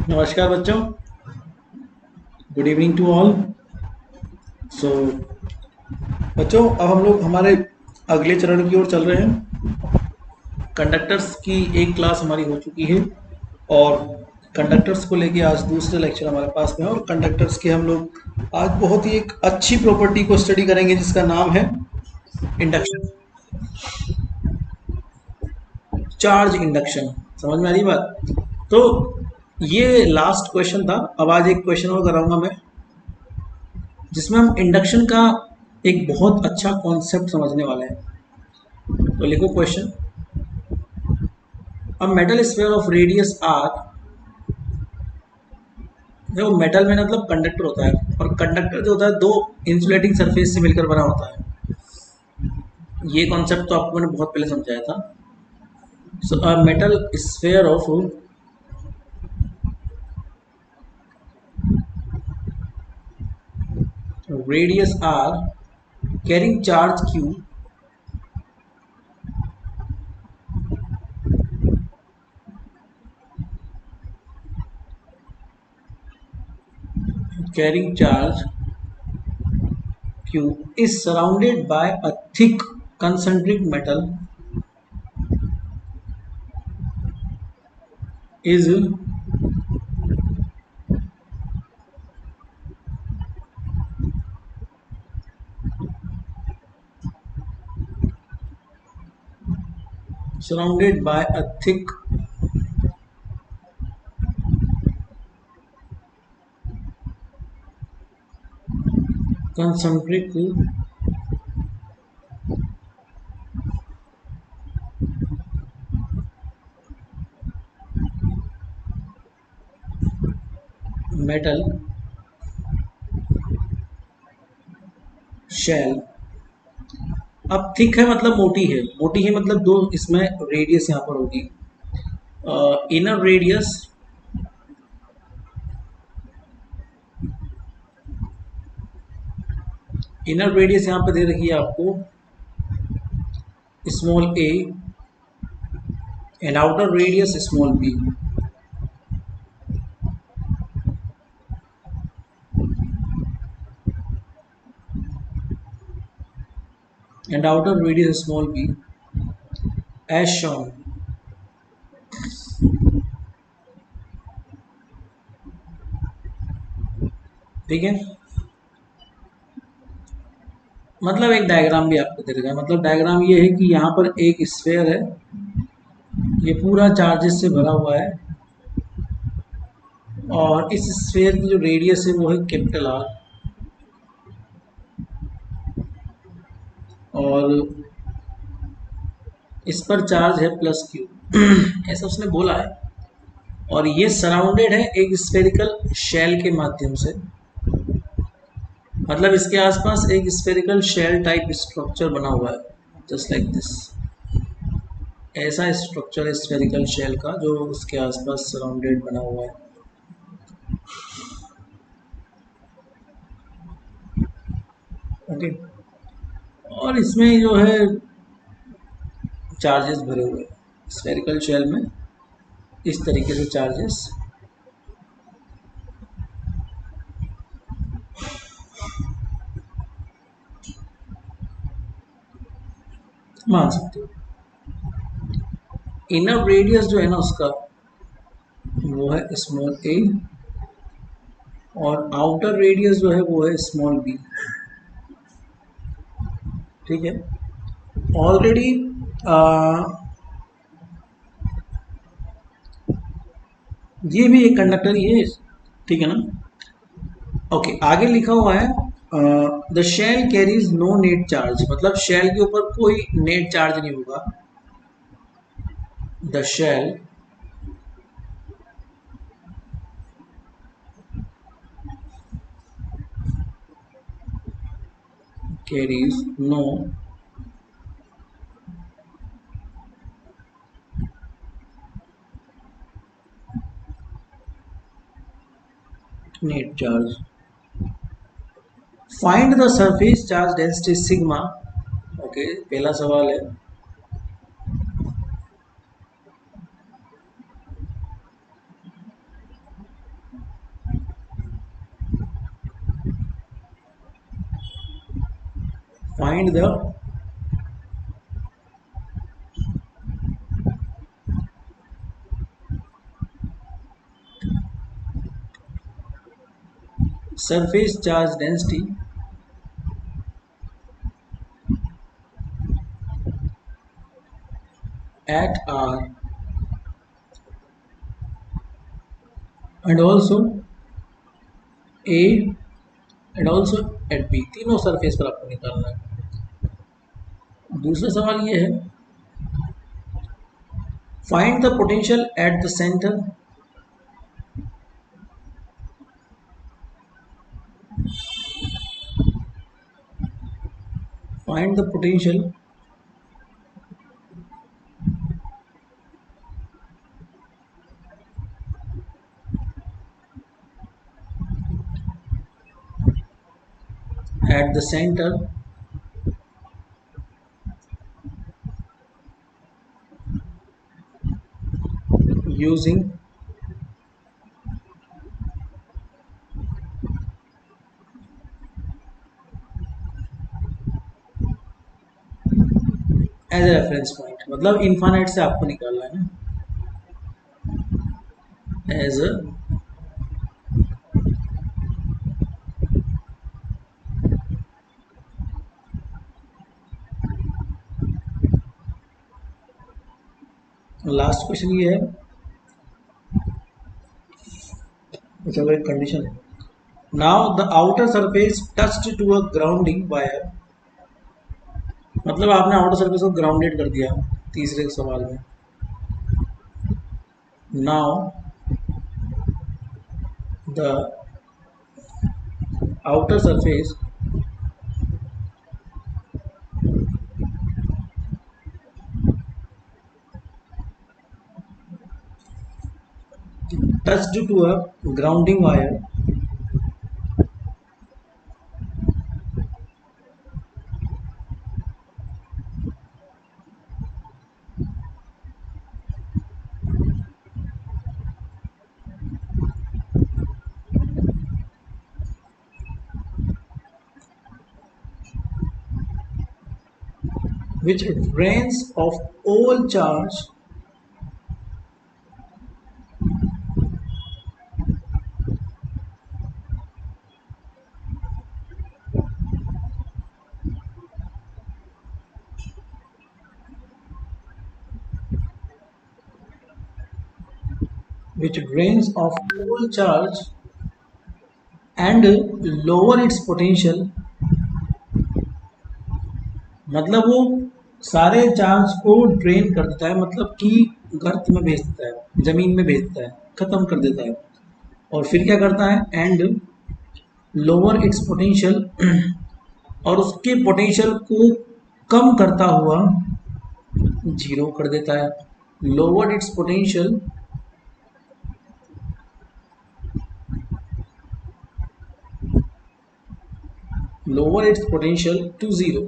नमस्कार बच्चों, good evening to all. सो बच्चों, अब हम लोग हमारे अगले चरण की ओर चल रहे हैं। कंडक्टर्स की एक क्लास हमारी हो चुकी है और कंडक्टर्स को लेके आज दूसरे लेक्चर हमारे पास में है। और कंडक्टर्स के हम लोग आज बहुत ही एक अच्छी प्रॉपर्टी को स्टडी करेंगे जिसका नाम है इंडक्शन, चार्ज इंडक्शन। समझ में आ रही बात? तो ये लास्ट क्वेश्चन था। अब आज एक क्वेश्चन और कराऊंगा मैं, जिसमें हम इंडक्शन का एक बहुत अच्छा कॉन्सेप्ट समझने वाले हैं। तो लिखो question. A metal sphere of radius r, देखो मेटल में मतलब कंडक्टर होता है, और कंडक्टर जो होता है दो इंसुलेटिंग सरफेस से मिलकर बना होता है। ये कॉन्सेप्ट तो आपको मैंने बहुत पहले समझाया था। So a metal sphere of radius r carrying charge q carrying charge q is surrounded by a thick concentric metal is surrounded by a thick concentric metal shell। अब थिक है मतलब मोटी है, मोटी है मतलब दो इसमें रेडियस यहाँ पर होगी। इनर रेडियस इनर रेडियस यहाँ पे दे रखी है आपको small a, and outer radius small b. And outer radius small b as shown. ठीक है, मतलब एक डायग्राम भी आपको दे रखा है। मतलब डायग्राम ये है कि यहाँ पर एक स्फेयर है, ये पूरा चार्जेस से भरा हुआ है, और इस स्फेयर की जो रेडियस है वो है कैपिटल आर, और इस पर चार्ज है प्लस क्यू। ऐसा उसने बोला है। और ये सराउंडेड है एक स्फेरिकल शेल के माध्यम से। मतलब इसके आसपास एक स्फेरिकल शेल टाइप स्ट्रक्चर बना हुआ है, जस्ट लाइक दिस। ऐसा स्ट्रक्चर है स्फेरिकल शेल का जो उसके आसपास सराउंडेड बना हुआ है। ओके, और इसमें जो है चार्जेस भरे हुए हैं स्फेरिकल शेल में, इस तरीके से चार्जेस मान सकते हो। इनर रेडियस जो है ना उसका, वो है स्मॉल ए, और आउटर रेडियस जो है वो है स्मॉल बी। ठीक है, ऑलरेडी ये भी एक कंडक्टर ही है। ठीक है ना? ओके, आगे लिखा हुआ है the shell carries no net charge, मतलब शेल के ऊपर कोई नेट चार्ज नहीं होगा। The shell carries no net charge। Find the surface charge density sigma. Okay, पहला सवाल है find the surface charge density at R and also A and also at B, तीनों सरफेस पर आपको निकालना है। दूसरा सवाल ये है, find the potential at the centre find the potential at the center using as a reference point, मतलब इन्फानाइट से आपको निकालना है ना, एज ए लास्ट क्वेश्चन ये है, चलो एक कंडीशन है, now the outer surface touched to a grounding wire, मतलब आपने आउटर सरफेस को ग्राउंडेड कर दिया तीसरे सवाल में। Now the outer surface touched to a grounding wire which drains of all charge which drains of all charge and lower its potential, मतलब वो सारे चार्ज को ड्रेन कर देता है, मतलब कि गर्त में भेज देता है, जमीन में भेज देता है, खत्म कर देता है। और फिर क्या करता है, एंड लोअर इट्स पोटेंशियल, और उसके पोटेंशियल को कम करता हुआ जीरो कर देता है। Lower it's potential lower its potential to zero,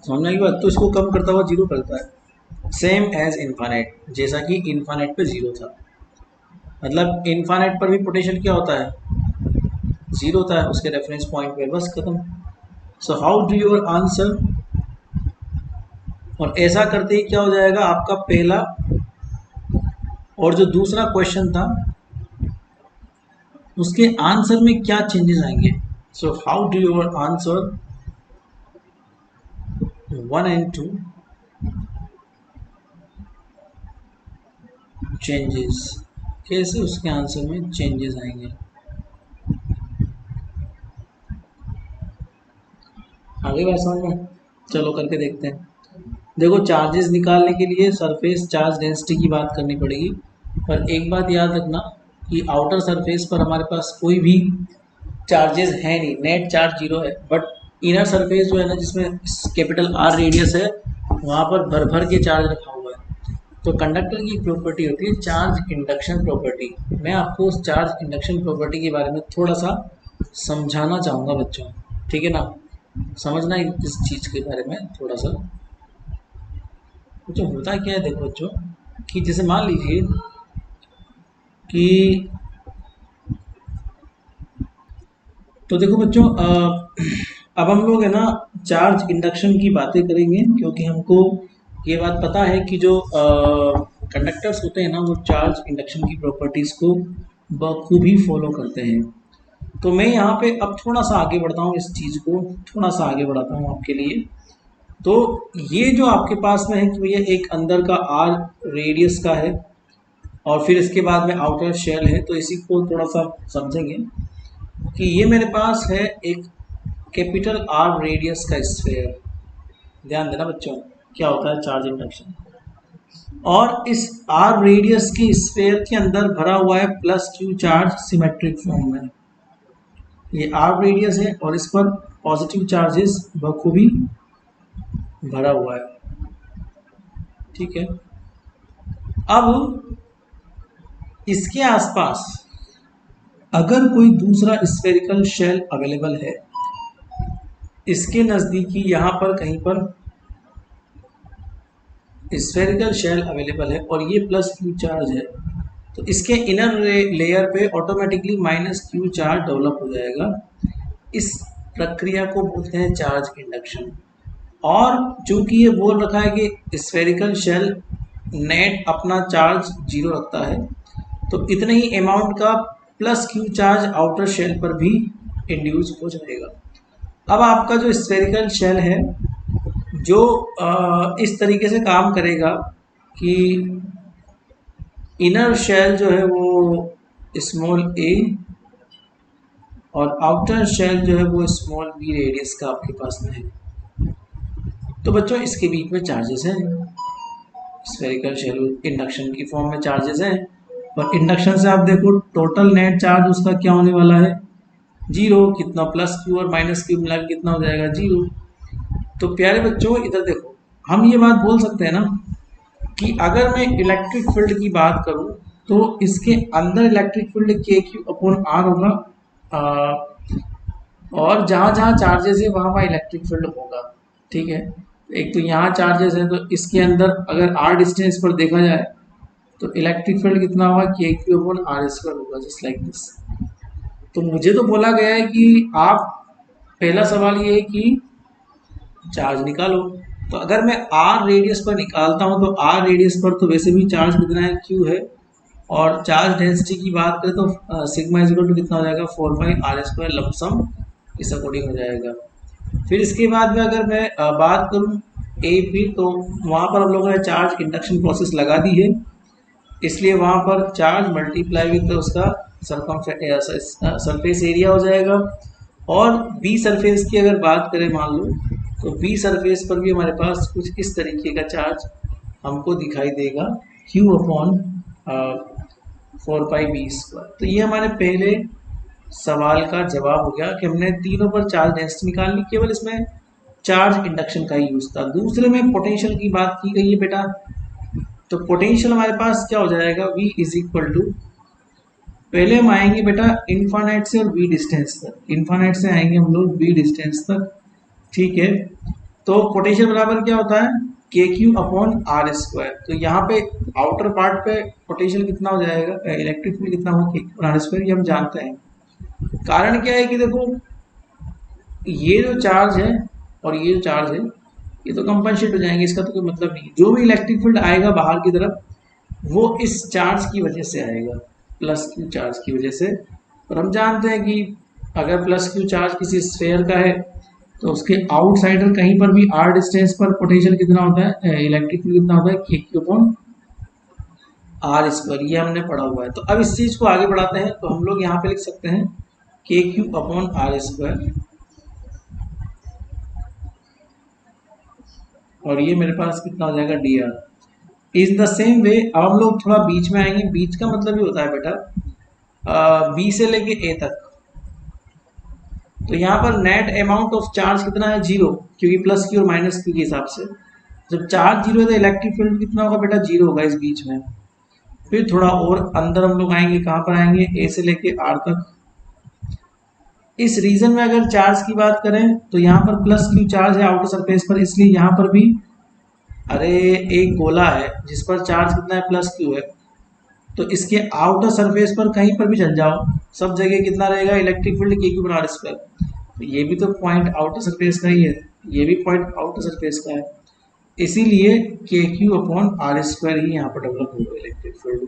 समझना की बात, तो इसको कम करता हुआ जीरो करता है, सेम एज इन्फानाइट, जैसा कि इन्फानाइट पे जीरो था, मतलब इन्फानाइट पर भी पोटेंशियल क्या होता है, जीरो होता है उसके रेफरेंस पॉइंट पे, बस खत्म। So how do your answer, और ऐसा करते ही क्या हो जाएगा, आपका पहला और जो दूसरा क्वेश्चन था उसके आंसर में क्या चेंजेस आएंगे। So how do your answer 1 and 2 changes, कैसे उसके आंसर में चेंजेस आएंगे, आगे बात समझ में, चलो करके देखते हैं। देखो, चार्जेस निकालने के लिए सरफेस चार्ज डेंसिटी की बात करनी पड़ेगी, पर एक बात याद रखना कि आउटर सरफेस पर हमारे पास कोई भी चार्जेस है नहीं, नेट चार्ज जीरो है, बट इनर सरफेस जो है ना, जिसमें कैपिटल आर रेडियस है, वहाँ पर भर भर के चार्ज रखा हुआ है। तो कंडक्टर की प्रॉपर्टी होती है चार्ज इंडक्शन प्रॉपर्टी। मैं आपको उस चार्ज इंडक्शन प्रॉपर्टी के बारे में थोड़ा सा समझाना चाहूँगा बच्चों, ठीक है ना, समझना इस चीज़ के बारे में थोड़ा सा। तो होता क्या है, देखो बच्चों, कि जैसे मान लीजिए कि तो देखो बच्चों, अब हम लोग है ना चार्ज इंडक्शन की बातें करेंगे, क्योंकि हमको ये बात पता है कि जो कंडक्टर्स होते हैं ना वो चार्ज इंडक्शन की प्रॉपर्टीज़ को बखूबी फॉलो करते हैं। तो मैं यहाँ पे अब थोड़ा सा आगे बढ़ता हूँ, इस चीज़ को थोड़ा सा आगे बढ़ाता हूँ आपके लिए। तो ये जो आपके पास में है कि भैया एक अंदर का आर रेडियस का है और फिर इसके बाद में आउटर शेल है, तो इसी को थोड़ा सा समझेंगे कि ये मेरे पास है एक कैपिटल आर रेडियस का स्फेयर। ध्यान देना बच्चों, क्या होता है चार्ज इंडक्शन। और इस आर रेडियस के स्फेयर के अंदर भरा हुआ है plus q charge symmetric form में। ये आर रेडियस है और इस पर पॉजिटिव चार्जेस बखूबी भरा हुआ है, ठीक है। अब इसके आसपास अगर कोई दूसरा स्फेरिकल शेल अवेलेबल है, इसके नज़दीकी यहाँ पर कहीं पर स्फेरिकल शेल अवेलेबल है और ये प्लस क्यू चार्ज है, तो इसके इनर लेयर पे automatically minus Q charge develop हो जाएगा। इस प्रक्रिया को बोलते हैं चार्ज इंडक्शन। और चूंकि ये बोल रखा है कि स्फेरिकल शेल नेट अपना चार्ज 0 रखता है, तो इतने ही अमाउंट का plus q charge outer shell पर भी इंड्यूस हो जाएगा। अब आपका जो स्फेरिकल शेल है जो इस तरीके से काम करेगा कि इनर शेल जो है वो स्मॉल ए और आउटर शेल जो है वो स्मॉल बी रेडियस का आपके पास में है। तो बच्चों इसके बीच में चार्जेस हैं, स्फेरिकल शेल इंडक्शन की फॉर्म में चार्जेस हैं, और इंडक्शन से आप देखो टोटल नेट चार्ज उसका क्या होने वाला है 0। कितना प्लस क्यू और माइनस क्यू मिला के कितना हो जाएगा 0। तो प्यारे बच्चों इधर देखो, हम ये बात बोल सकते हैं ना कि अगर मैं इलेक्ट्रिक फील्ड की बात करूं तो इसके अंदर इलेक्ट्रिक फील्ड के क्यू अपॉन आर होगा, और जहां जहां चार्जेस है वहां वहां इलेक्ट्रिक फील्ड होगा, ठीक है। एक तो यहाँ चार्जेस है तो इसके अंदर अगर आर डिस्टेंस पर देखा जाए तो इलेक्ट्रिक फील्ड कितना होगा k q upon r square होगा, जस्ट लाइक दिस। तो मुझे तो बोला गया है कि आप पहला सवाल ये है कि चार्ज निकालो। तो अगर मैं आर रेडियस पर निकालता हूं तो आर रेडियस पर तो वैसे भी चार्ज कितना है क्यू है, और चार्ज डेंसिटी की बात करें तो सिग्मा इज इक्वल टू कितना हो जाएगा 4 पाई r² लमसम, इस अकॉर्डिंग हो जाएगा। फिर इसके बाद में अगर मैं बात करूं ए पी, तो वहां पर हम लोगों ने चार्ज इंडक्शन प्रोसेस लगा दी है, इसलिए वहां पर चार्ज मल्टीप्लाई विद उसका सरफेस एरिया हो जाएगा। और बी सरफेस की अगर बात करें मान लो, तो बी सरफेस पर भी हमारे पास कुछ इस तरीके का चार्ज हमको दिखाई देगा Q अपॉन 4 पाई b²। तो ये हमारे पहले सवाल का जवाब हो गया कि हमने तीनों पर चार्ज डेंसिटी निकालनी, केवल इसमें चार्ज इंडक्शन का ही यूज था। दूसरे में पोटेंशियल की बात की गई है बेटा, तो पोटेंशियल हमारे पास क्या हो जाएगा V इज इक्वल टू, पहले हम आएंगे बेटा इन्फानाइट से और v डिस्टेंस तक, इन्फानाइट से आएंगे हम लोग v डिस्टेंस तक, ठीक है। तो पोटेंशियल बराबर क्या होता है के क्यू अपॉन r²। तो यहाँ पे आउटर पार्ट पे पोटेंशियल कितना हो जाएगा, इलेक्ट्रिक फील्ड कितना होगा के क्यू r², ये हम जानते हैं। कारण क्या है कि देखो ये जो चार्ज है और ये जो चार्ज है ये तो कंपनसेट हो जाएंगे, इसका तो कोई मतलब नहीं। जो भी इलेक्ट्रिक फील्ड आएगा बाहर की तरफ वो इस चार्ज की वजह से आएगा, प्लस क्यू चार्ज की वजह से। और हम जानते हैं कि अगर प्लस क्यू चार्ज किसी स्फेयर का है तो उसके आउटसाइडर कहीं पर भी आर डिस्टेंस पर पोटेंशियल कितना होता है, इलेक्ट्रिक फील्ड कितना होता है के क्यू अपॉन r², ये हमने पढ़ा हुआ है। तो अब इस चीज को आगे बढ़ाते हैं, तो हम लोग यहाँ पे लिख सकते हैं के क्यू अपॉन r², और ये मेरे पास कितना हो जाएगा dr। Is the same way अब हम लोग थोड़ा बीच में आएंगे। बीच का मतलब ये होता है बेटा बी से लेके ए तक, तो यहाँ पर नेट अमाउंट ऑफ चार्ज कितना है 0, क्योंकि प्लस क्यू और माइनस क्यू के हिसाब से जब चार्ज 0 है तो इलेक्ट्रिक फील्ड कितना होगा बेटा 0 होगा इस बीच में। फिर थोड़ा और अंदर हम लोग आएंगे, कहाँ पर आएंगे ए से लेके आर तक। इस रीजन में अगर चार्ज की बात करें तो यहाँ पर प्लस क्यू चार्ज है आउटर सरफेस पर, इसलिए यहाँ पर भी अरे एक गोला है जिस पर चार्ज कितना है प्लस क्यू है, तो इसके आउटर सरफेस पर कहीं पर भी चल जाओ, सब जगह कितना रहेगा इलेक्ट्रिक फील्ड के क्यू आर स्क्वायर। तो ये भी तो पॉइंट आउटर सरफेस का ही है, ये भी पॉइंट आउटर सरफेस का है, इसीलिए के क्यू अपॉन आर स्क्वायर ही यहाँ पर डेवलप होगा इलेक्ट्रिक फील्ड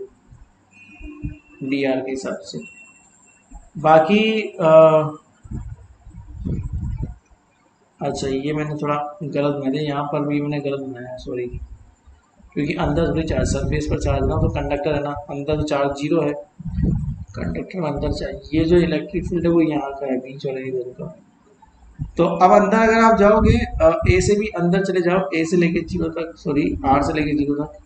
डी आर के हिसाब से। बाकी अच्छा ये मैंने थोड़ा गलत बनाया, यहाँ पर भी मैंने गलत बनाया, सॉरी, क्योंकि अंदर थोड़ी चार्ज सरफेस पर चार्ज ना, तो कंडक्टर है ना, अंदर तो चार्ज जीरो है, कंडक्टर में अंदर चार्ज, ये जो इलेक्ट्रिक फील्ड है वो यहाँ का है, बीच वाले इधर का। तो अब अंदर अगर आप जाओगे ए से भी अंदर चले जाओ, ए से लेके जीरो तक, सॉरी आर से लेके जीरो तक,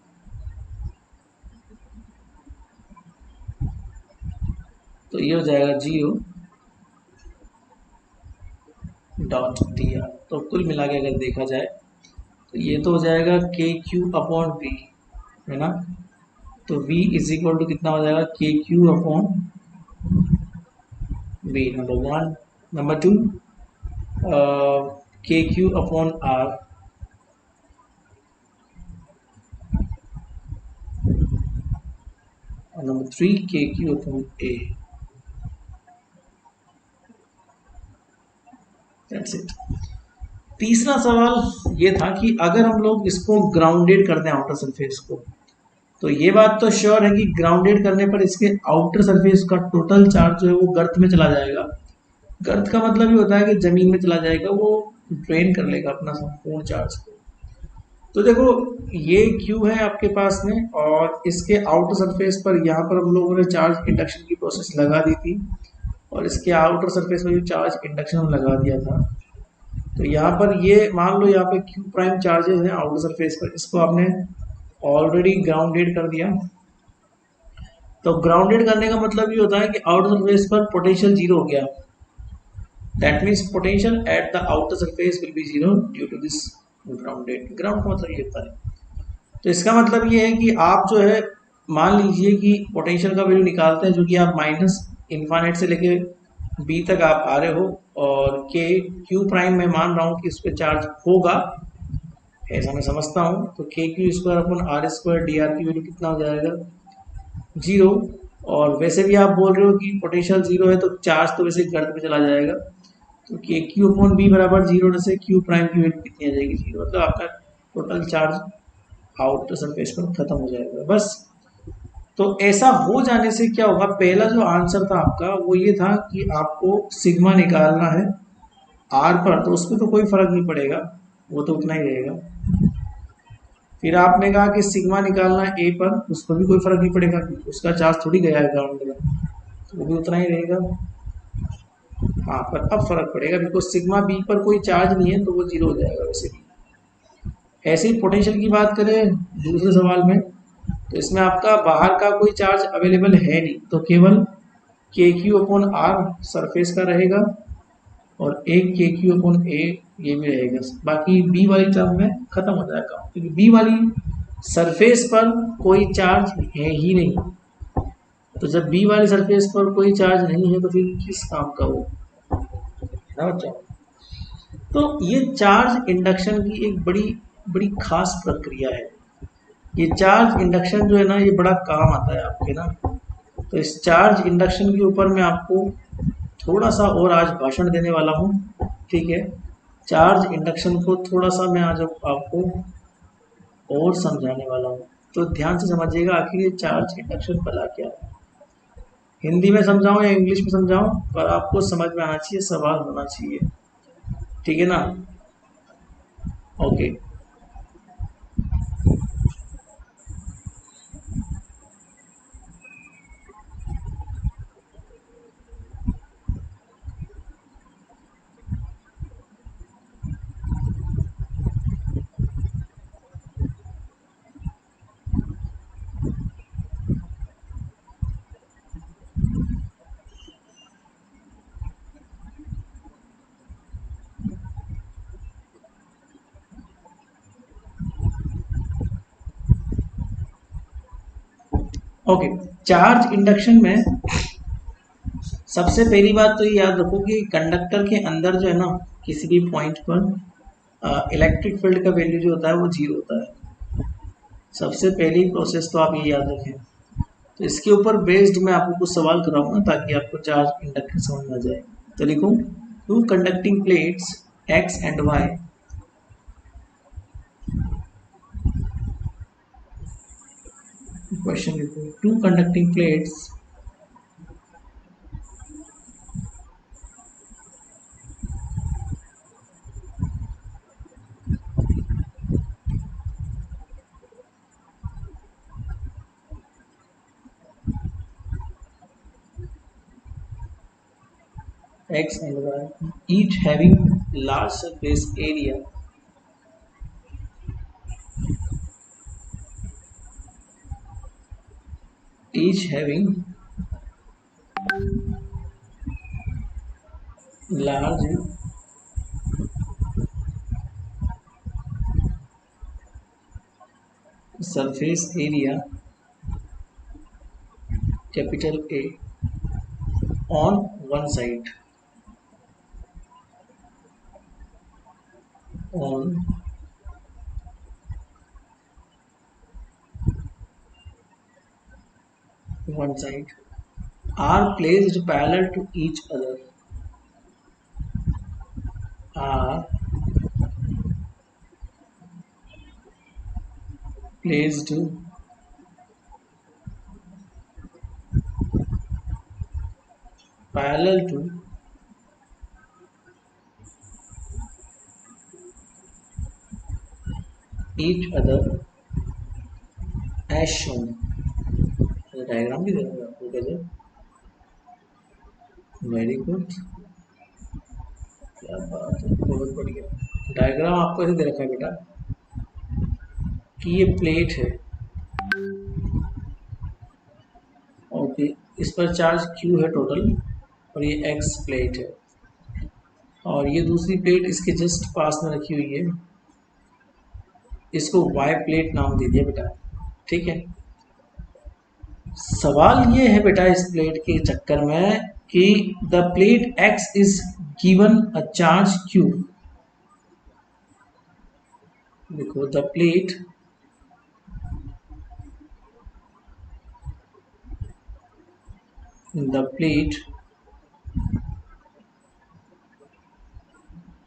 तो ये हो जाएगा जीरो डॉट डी आर। तो कुल मिला के अगर देखा जाए तो ये तो हो जाएगा के क्यू अपॉन वी, है ना। तो v इज इक्वल टू कितना हो जाएगा, k q upon v, number one. Number two k q upon r, और number three k q upon a. That's it. तीसरा सवाल ये था कि अगर हम लोग इसको ग्राउंडेड करते हैं आउटर सरफेस को, तो ये बात तो श्योर है कि ग्राउंडेड करने पर इसके आउटर सरफेस का टोटल चार्ज जो है वो गर्त में चला जाएगा। गर्त का मतलब ये होता है कि जमीन में चला जाएगा, वो ड्रेन कर लेगा अपना संपूर्ण चार्ज को। तो देखो ये Q है आपके पास में, और इसके आउटर सरफेस पर यहाँ पर हम लोगों ने चार्ज इंडक्शन की प्रोसेस लगा दी थी, और इसके आउटर सरफेस में जो चार्ज इंडक्शन हम लगा दिया था। तो यहाँ पर ये मान लो यहाँ पे क्यू प्राइम चार्जेस हैं आउटर सरफेस पर, इसको आपने ऑलरेडी ग्राउंडेड कर दिया। तो ग्राउंडेड करने का मतलब ये होता है कि आउटर सरफेस पर पोटेंशियल जीरो हो गया, that means potential at the outer surface will be zero due to this grounded. Ground का मतलब ये होता है। तो इसका मतलब ये है कि आप जो है मान लीजिए कि पोटेंशियल का वैल्यू निकालते हैं, जो कि आप माइनस इन्फानेट से लेके बी तक आप आ रहे हो, और के क्यू प्राइम में मान रहा हूँ कि इस पर चार्ज होगा, ऐसा मैं समझता हूँ। तो k q square upon r square d r की वैल्यू कितना हो जाएगा, जीरो। और वैसे भी आप बोल रहे हो कि पोटेंशियल जीरो है, तो चार्ज तो वैसे गर्त में चला जाएगा, तो के क्यू अपॉन बी बराबर जीरो से क्यू प्राइम की वैल्यू कितनी आ जाएगी, जीरो। मतलब आपका टोटल चार्ज आउटर सरफेस पर खत्म हो जाएगा, बस। तो ऐसा हो जाने से क्या होगा, पहला जो आंसर था आपका वो ये था कि आपको सिग्मा निकालना है आर पर, तो उसमें तो कोई फर्क नहीं पड़ेगा, वो तो उतना ही रहेगा। फिर आपने कहा कि सिग्मा निकालना है ए पर, उस पर भी कोई फर्क नहीं पड़ेगा, उसका चार्ज थोड़ी गया है ग्राउंड में, तो वो भी उतना ही रहेगा। हाँ, पर अब फर्क पड़ेगा बिकॉज सिग्मा बी पर कोई चार्ज नहीं है, तो वो जीरो हो जाएगा वैसे भी। ऐसे ही पोटेंशियल की बात करें दूसरे सवाल में, तो इसमें आपका बाहर का कोई चार्ज अवेलेबल है नहीं, तो केवल के क्यू अपॉन आर सरफेस का रहेगा, और एक के क्यू अपॉन ए ये भी रहेगा। बाकी बी वाली टर्म में खत्म हो जाएगा, क्योंकि बी वाली सरफेस पर कोई चार्ज है ही नहीं। तो जब बी वाली सरफेस पर कोई चार्ज नहीं है, तो फिर किस काम का वो, ना बच्चा। तो ये चार्ज इंडक्शन की एक बड़ी बड़ी खास प्रक्रिया है। ये चार्ज इंडक्शन जो है ना, ये बड़ा काम आता है आपके ना। तो इस चार्ज इंडक्शन के ऊपर मैं आपको थोड़ा सा और आज भाषण देने वाला हूँ, ठीक है। चार्ज इंडक्शन को थोड़ा सा मैं आज आपको और समझाने वाला हूँ, तो ध्यान से समझिएगा आखिर ये चार्ज इंडक्शन भला क्या है। हिंदी में समझाऊँ या इंग्लिश में समझाऊँ, पर आपको समझ में आना चाहिए, सवाल होना चाहिए, ठीक है ना। ओके। ओके, चार्ज इंडक्शन में सबसे पहली बात तो ये याद रखो कि कंडक्टर के अंदर जो है ना, किसी भी पॉइंट पर इलेक्ट्रिक फील्ड का वैल्यू जो होता है वो जीरो होता है। सबसे पहली प्रोसेस तो आप ये याद रखें। तो इसके ऊपर बेस्ड मैं आपको कुछ सवाल कराऊंगा ताकि आपको चार्ज इंडक्टेंस समझ में आ जाए। तो लिखूं, two conducting plates x and y, question लिखो, two conducting plates x and y, each having large surface area, each having large surface area, capital A, on one side, on one side, are placed parallel to each other, are placed parallel to each other as shown। Diagram भी दे रहा हूँ आपको, गजब, very good, क्या बात है, बहुत बढ़िया। डायग्राम आपको ऐसे दे रखा है बेटा कि ये प्लेट है, ओके, इस पर चार्ज Q है टोटल, और ये X प्लेट है, और ये दूसरी प्लेट इसके जस्ट पास में रखी हुई है, इसको Y प्लेट नाम दे दिया बेटा, ठीक है। सवाल ये है बेटा इस प्लेट के चक्कर में कि the plate X is given a charge Q, देखो the plate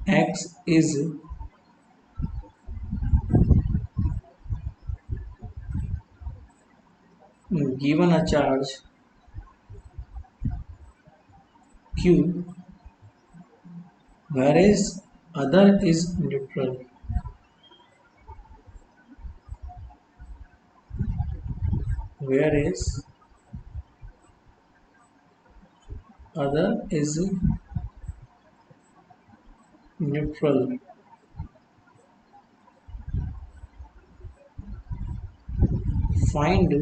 X is given a charge Q, whereas other is neutral, whereas other is neutral, find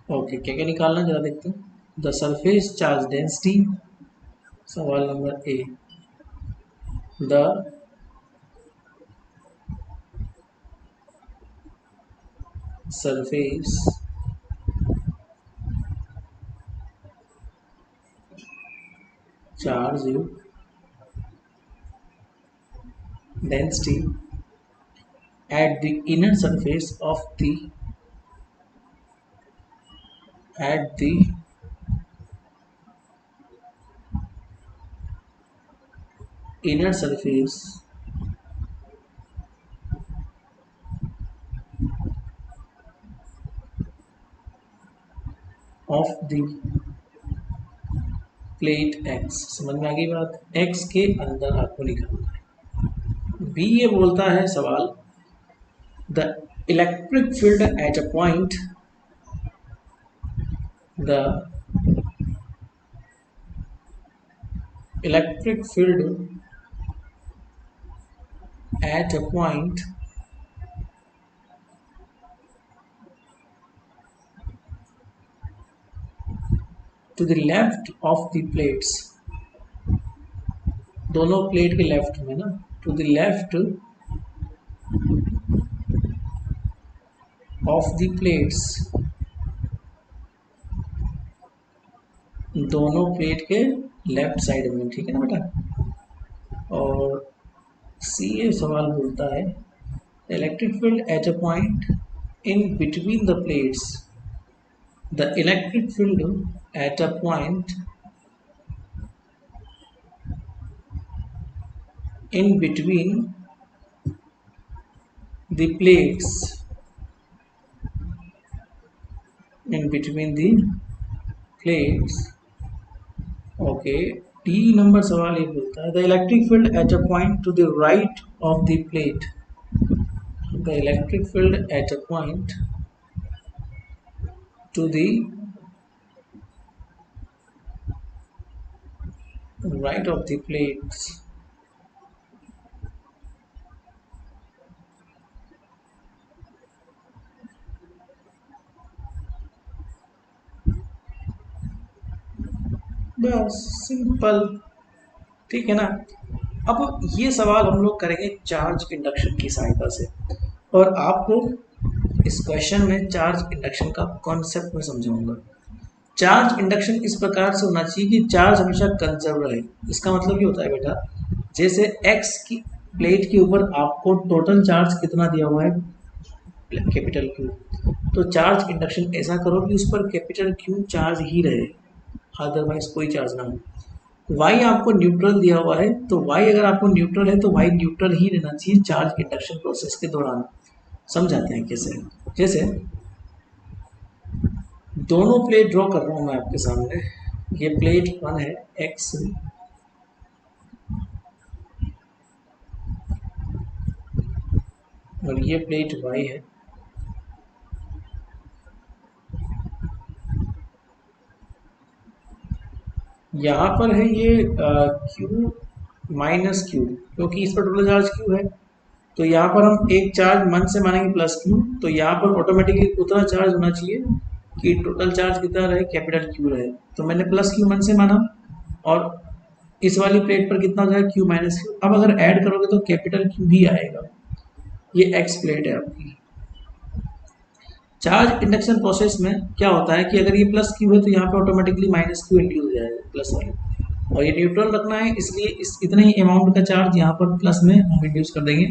okay, क्या क्या निकालना जरा देखते हैं। द सरफेस चार्ज डेंसिटी, सवाल number A, the surface charge density at the inner surface of the at the inner surface of the plate X, समझ में आ गई बात, X के अंदर आपको निकालना है। बी ये बोलता है सवाल, the electric field at a point, the electric field at a point to the left of the plates, दोनों प्लेट के लेफ्ट में ना, to the left of the plates दोनों प्लेट के लेफ्ट साइड में, ठीक है ना बेटा। और सी ये सवाल बोलता है electric field at a point in between the plates, the electric field at a point in between the plates, in between the plates, okay। D number सवाल ये बोलता है the electric field at a point to the right of the plate, the electric field at a point to the right of the plates, बस simple, ठीक है ना। अब ये सवाल हम लोग करेंगे चार्ज इंडक्शन की सहायता से, और आपको इस क्वेश्चन में चार्ज इंडक्शन का कॉन्सेप्ट में समझाऊंगा। चार्ज इंडक्शन इस प्रकार से होना चाहिए कि चार्ज हमेशा कंजर्व रहे। इसका मतलब ये होता है बेटा, जैसे एक्स की प्लेट के ऊपर आपको टोटल चार्ज कितना दिया हुआ है, कैपिटल क्यू, तो चार्ज इंडक्शन ऐसा करो कि उस पर कैपिटल क्यू चार्ज ही रहे, अदरवाइज कोई चार्ज ना हो। वाई आपको न्यूट्रल दिया हुआ है, तो वाई अगर आपको न्यूट्रल है तो वाई न्यूट्रल ही रहना चाहिए चार्ज इंडक्शन प्रोसेस के दौरान। समझाते हैं कैसे। जैसे दोनों प्लेट ड्रॉ कर रहा हूँ मैं आपके सामने, ये प्लेट वन है एक्स और ये प्लेट वाई है। यहाँ पर है ये क्यू माइनस क्यू, क्योंकि इस पर टोटल चार्ज क्यू है, तो यहाँ पर हम एक चार्ज मन से मानेंगे प्लस क्यू, तो यहाँ पर ऑटोमेटिकली उतना चार्ज होना चाहिए कि टोटल चार्ज कितना रहे, कैपिटल क्यू रहे। तो मैंने प्लस क्यू मन से माना, और इस वाली प्लेट पर कितना हो जाएगा, क्यू माइनस क्यू। अब अगर ऐड करोगे तो कैपिटल क्यू ही आएगा। ये एक्स प्लेट है आपकी। चार्ज इंडक्शन प्रोसेस में क्या होता है कि अगर ये प्लस क्यू है तो यहाँ पे ऑटोमेटिकली माइनस क्यू इंड्यूस हो जाएगा प्लस वाले, और ये न्यूट्रल रखना है, इसलिए इस इतने ही अमाउंट का चार्ज यहाँ पर प्लस में हम इंड्यूस कर देंगे,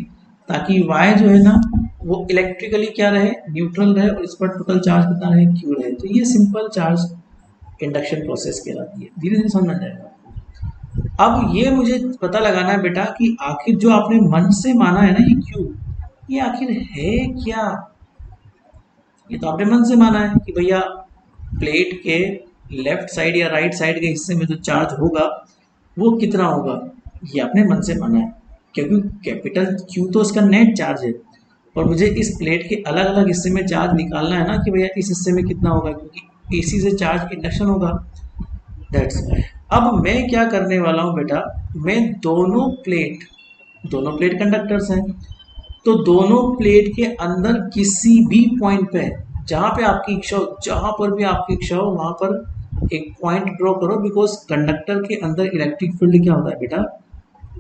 ताकि वाई जो है ना वो इलेक्ट्रिकली क्या रहे, न्यूट्रल रहे, और इस पर टोटल चार्ज कितना रहे, क्यू रहे। तो ये सिंपल चार्ज इंडक्शन प्रोसेस कहलाती है। धीरे धीरे समझ आ जाएगा। अब ये मुझे पता लगाना है बेटा कि आखिर जो आपने मन से माना है ना ये क्यू, ये आखिर है क्या। ये तो आपने मन से माना है कि भैया प्लेट के लेफ्ट साइड या राइट साइड के हिस्से में जो चार्ज होगा वो कितना होगा, ये आपने मन से माना है, क्योंकि कैपिटल क्यू तो उसका नेट चार्ज है, और मुझे इस प्लेट के अलग अलग हिस्से में चार्ज निकालना है ना कि भैया इस हिस्से में कितना होगा, क्योंकि एसी से चार्ज इंडक्शन होगा। That's why. अब मैं क्या करने वाला हूँ बेटा, मैं दोनों प्लेट कंडक्टर्स हैं, तो दोनों प्लेट के अंदर किसी भी पॉइंट पे, जहां पे आपकी इच्छा हो, जहां पर भी आपकी इच्छा हो वहां पर एक पॉइंट ड्रॉ करो, बिकॉज कंडक्टर के अंदर इलेक्ट्रिक फील्ड क्या होता है बेटा,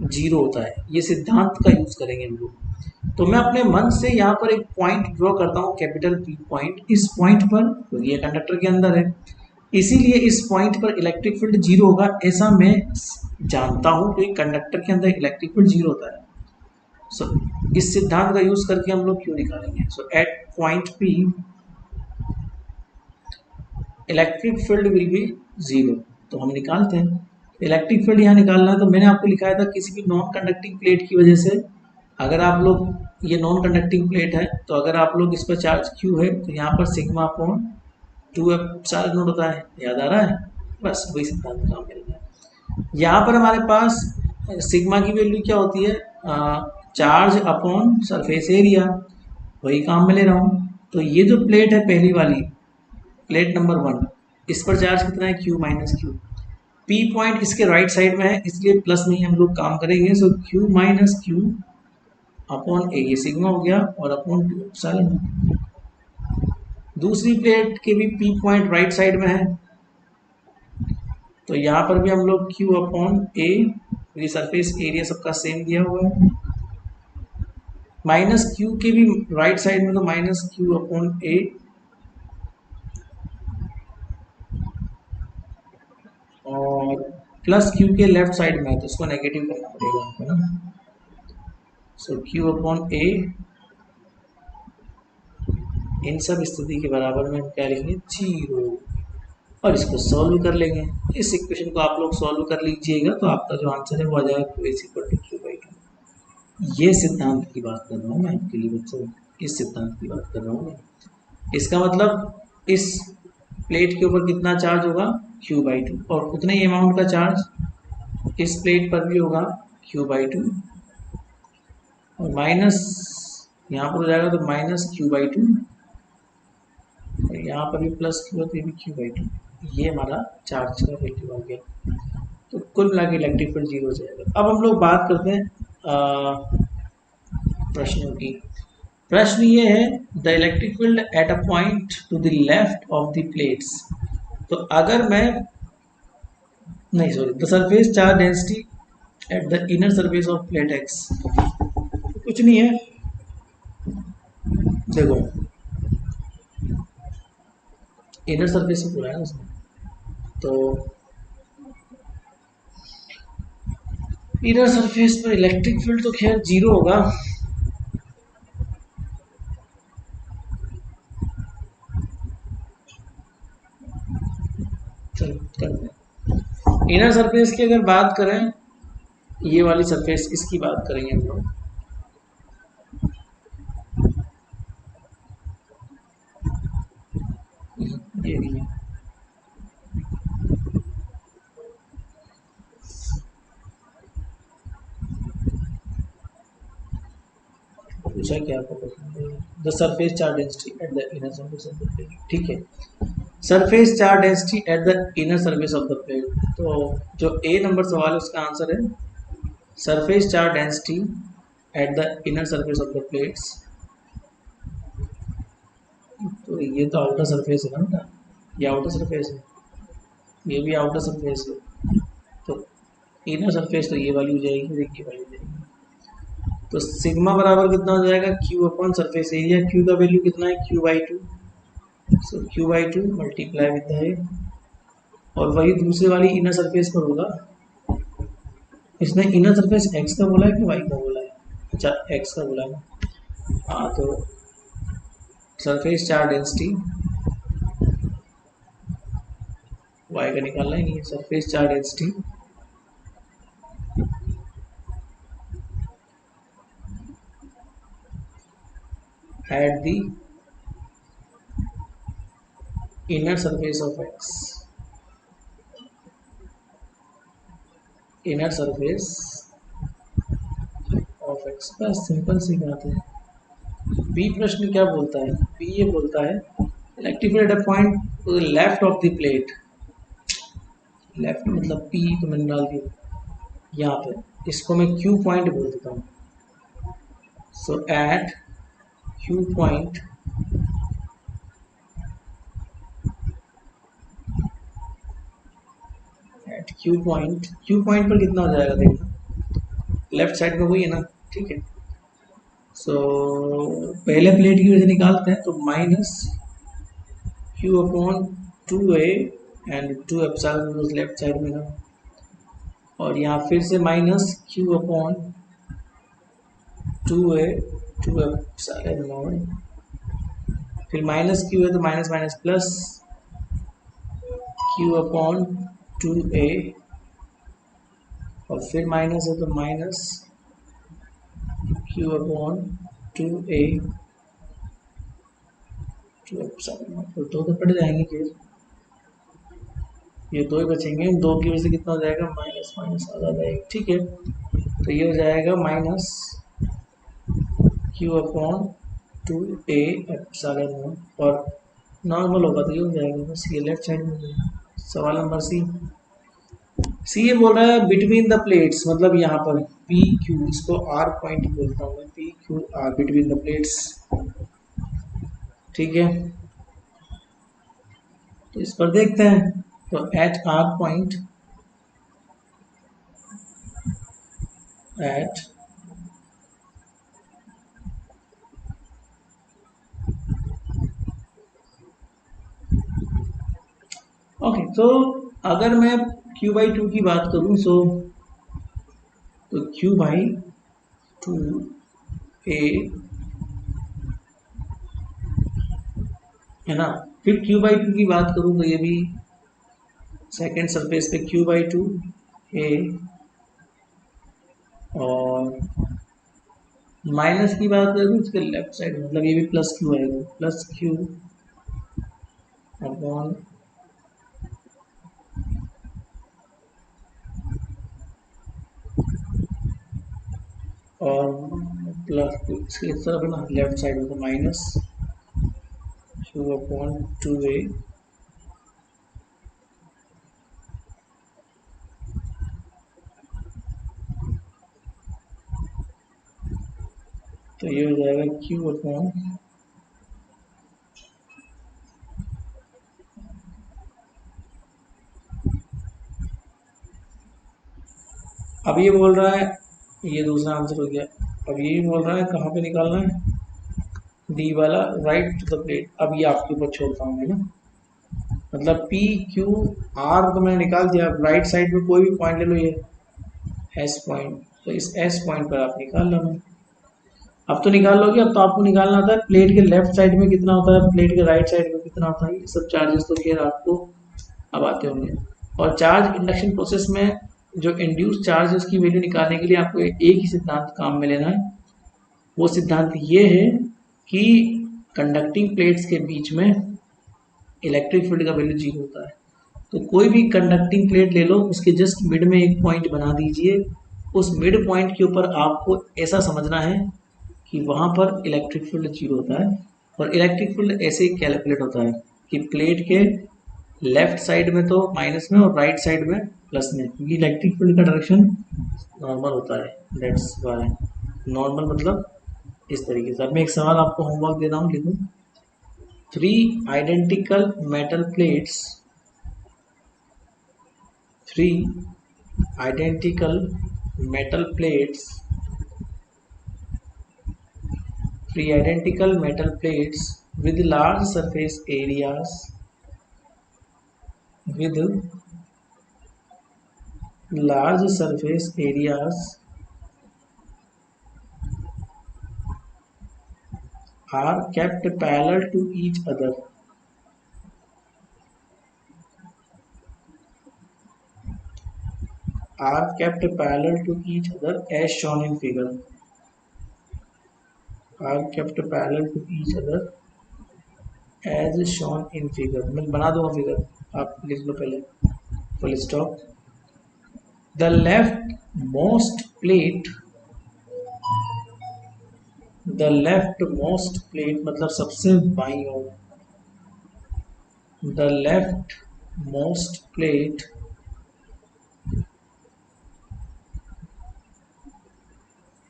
जीरो होता है। ये सिद्धांत का यूज करेंगे हम लोग। तो मैं अपने मन से यहाँ पर एक पॉइंट ड्रॉ करता हूँ, कैपिटल पी पॉइंट। इस पॉइंट पर, क्योंकि ये कंडक्टर के अंदर है, इसीलिए इस पॉइंट पर इलेक्ट्रिक फील्ड जीरो होगा, ऐसा मैं जानता हूँ, क्योंकि कंडक्टर के अंदर इलेक्ट्रिक फील्ड जीरो होता है। सो इस सिद्धांत का यूज करके हम लोग क्यों निकालेंगे। So at point p electric field will be zero, तो हम निकालते हैं। इलेक्ट्रिक फील्ड यहाँ निकालना है, तो मैंने आपको लिखाया था किसी भी नॉन कंडक्टिंग प्लेट की वजह से, अगर आप लोग ये नॉन कंडक्टिंग प्लेट है तो अगर आप लोग इस पर चार्ज क्यू है तो यहाँ पर सिग्मा अपॉन 2 नोट होता है, याद आ रहा है, बस वही सिद्धांत काम करेगा। यहाँ पर हमारे पास सिग्मा की वैल्यू क्या होती है, चार्ज अपॉन सरफेस एरिया, वही काम में ले रहा हूँ। तो ये जो प्लेट है पहली वाली, प्लेट नंबर 1, इस पर चार्ज कितना है, Q minus Q. P point इसके राइट साइड में है, इसलिए प्लस में ही हम लोग काम करेंगे। सो क्यू माइनस क्यू अपॉन ए, ये सिग्मा हो गया, और अपॉन 2 दूसरी प्लेट के भी पी पॉइंट राइट साइड में है, तो यहाँ पर भी हम लोग क्यू अपॉन ए, ये सरफेस एरिया सबका सेम दिया हुआ है, माइनस क्यू के भी राइट साइड में, तो माइनस क्यू अपॉन ए, प्लस क्यू के लेफ्ट साइड में है तो इसको नेगेटिव करना पड़ेगा हमको ना। सो क्यू अपॉन ए इन सब स्थिति के बराबर में हम क्या लिखेंगे, जीरो। और इसको सॉल्व कर लेंगे। इस इक्वेशन को आप लोग सॉल्व कर लीजिएगा तो आपका जो आंसर है वो आ जाएगा q is equal to q by two. ये सिद्धांत की बात कर रहा हूँ मैं आपके लिए बच्चों, इस सिद्धांत की बात कर रहा हूँ मैं। इसका मतलब इस प्लेट के ऊपर कितना चार्ज होगा, क्यू बाई टू, और उतने ही अमाउंट का चार्ज इस प्लेट पर भी होगा, क्यू बाई टू, और माइनस यहाँ पर हो जाएगा तो माइनस क्यू बाई टू, यहाँ पर भी प्लस क्यू है तो ये भी क्यू बाई टू। ये हमारा चार्ज का वैल्यू आ गया। तो कुल मिला के इलेक्ट्रिक फील्ड जीरो हो जाएगा। अब हम लोग बात करते हैं प्रश्नों की। प्रश्न ये है, the electric field at a point to the left of the plates. तो अगर मैं नहीं sorry the surface charge density at the inner surface of plate x, कुछ नहीं है, देखो इनर सरफेस से पूरा है उसमें, तो इनर सरफेस पर इलेक्ट्रिक फील्ड तो खैर जीरो होगा। चलो करते हैं इनर सरफेस की अगर बात करें, ये वाली सरफेस इसकी बात करेंगे हम लोग। ये भी है, पूछा क्या आपको, the surface charge density at the inner surface of the plate, ठीक है। Surface charge density at the inner surface of the plate, तो जो ए नंबर सवाल है उसका आंसर है surface charge density at the inner surface of the plates. तो ये तो आउटर सरफेस है ना बेटा, ये आउटर सरफेस है, ये भी आउटर सरफेस है, तो इनर सरफेस तो ये वाली हो जाएगी, देखिए वाली हो जाएगी। तो सिग्मा बराबर कितना हो जाएगा, Q upon surface area. Q का वैल्यू कितना है, Q by to, so Q by to multiply with है, और वही दूसरे वाली इनर सरफेस पर होगा। इसने इनर सरफेस एक्स का बोला है कि वाई का बोला है, अच्छा एक्स का बोला है। हाँ तो सरफेस चार्ज डेंसिटी वाई का निकालना ही नहीं है, surface charge density at the inner surface of x, inner surface of x. बस सिंपल सी बात है। बी प्रश्न क्या बोलता है, बी ये बोलता है electric field at a point to the left of the plate, left मतलब पी तो मैंने डाल दिया यहाँ पे, इसको मैं क्यू पॉइंट बोल देता हूँ। So at q point at q point पर कितना हो जाएगा देखना, लेफ्ट साइड में वही है ना, ठीक है। सो पहले प्लेट की वजह निकालते हैं तो minus q upon two a and two epsilon left side में ना, और यहाँ फिर से minus q upon two a two epsilon naught, फिर माइनस क्यू है तो minus minus plus q upon two a, और फिर माइनस है तो minus q upon two a two epsilon naught. तो दो तो पड़ जाएंगे, फिर ये दो ही बचेंगे, दो की वजह से कितना हो जाएगा, माइनस माइनस आ जाएगा, ठीक है। तो ये हो जाएगा minus q upon two A epsilon not, और नॉर्मल होगा तो ये हो जाएगा, बस ये लेफ्ट साइड में हो जाएगा। सवाल नंबर सी, सी ये बोल रहा है बिटवीन द प्लेट्स, मतलब यहाँ पर पी क्यू, इसको आर पॉइंट बोलता हूँ मैं, p q r between the plates, ठीक है। तो इस पर देखते हैं, तो at r point at okay, तो अगर मैं Q/2 की बात करूं तो Q/2 A है ना। फिर Q/2 की बात करूं तो ये भी सेकेंड सरफेस पे Q/2 A, और माइनस की बात करें तो उसके लेफ्ट साइड मतलब ये भी प्लस क्यू आएगा, प्लस क्यू अपॉन और प्लस इसके तरफ है ना लेफ्ट साइड में तो माइनस क्यू अपॉन 2A, तो ये हो जाएगा क्यू अपॉन अब ये बोल रहा है, ये दूसरा आंसर हो गया। अब ये बोल रहा है कहाँ पे निकालना है, डी वाला राइट टू द प्लेट। अब ये आपके ऊपर छोड़ता हूँ मैं ना, मतलब पी क्यू आर तो मैंने निकाल दिया। राइट साइड में कोई भी पॉइंट ले लो, ये एस पॉइंट, तो इस एस पॉइंट पर आप निकाल लो। अब तो निकाल लोगे। अब तो आपको निकालना होता है प्लेट के लेफ्ट साइड में कितना होता है, प्लेट के राइट साइड में कितना होता है। ये सब चार्जेस तो खैर आपको अब आते होंगे। और चार्ज इंडक्शन प्रोसेस में जो इंड्यूस चार्ज है उसकी वैल्यू निकालने के लिए आपको एक ही सिद्धांत काम में लेना है। वो सिद्धांत ये है कि कंडक्टिंग प्लेट्स के बीच में इलेक्ट्रिक फील्ड का वैल्यू जीरो होता है। तो कोई भी कंडक्टिंग प्लेट ले लो, उसके जस्ट मिड में एक पॉइंट बना दीजिए। उस मिड पॉइंट के ऊपर आपको ऐसा समझना है कि वहाँ पर इलेक्ट्रिक फील्ड जीरो होता है। और इलेक्ट्रिक फील्ड ऐसे ही कैलकुलेट होता है कि प्लेट के लेफ्ट साइड में तो माइनस में और राइट साइड में प्लस में, क्योंकि इलेक्ट्रिक फील्ड का डायरेक्शन नॉर्मल होता है। दैट्स वाई नॉर्मल मतलब इस तरीके से। अब मैं एक सवाल आपको होमवर्क दे रहा हूँ, लिखो। Three identical metal plates, three identical metal plates, three identical metal plates with large surface areas, with large surface areas are kept parallel to each other, are kept parallel to each other as shown in figure, are kept parallel to each other as shown in figure। मैं बना दूंगा figure, आप लिख लो पहले, full stop. The leftmost plate, the leftmost plate मतलब सबसे बाईं ओर, the leftmost plate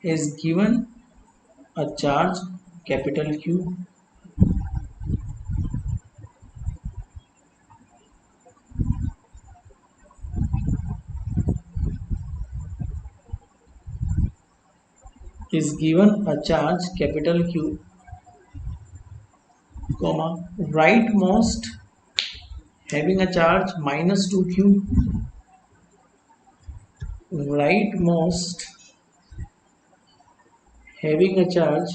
is given a charge capital Q, is given a charge capital Q, comma rightmost having a charge minus 2Q, rightmost having a charge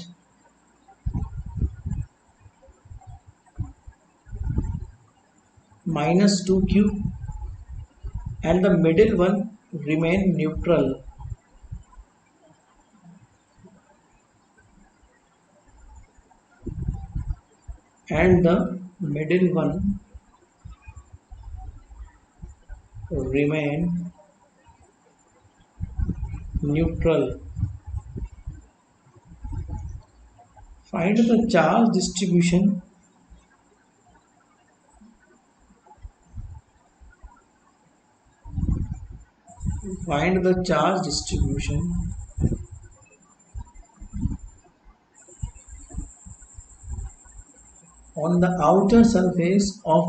minus 2Q, and the middle one remain neutral, and the middle one remain neutral. Find the charge distribution find the charge distribution on the outer surface of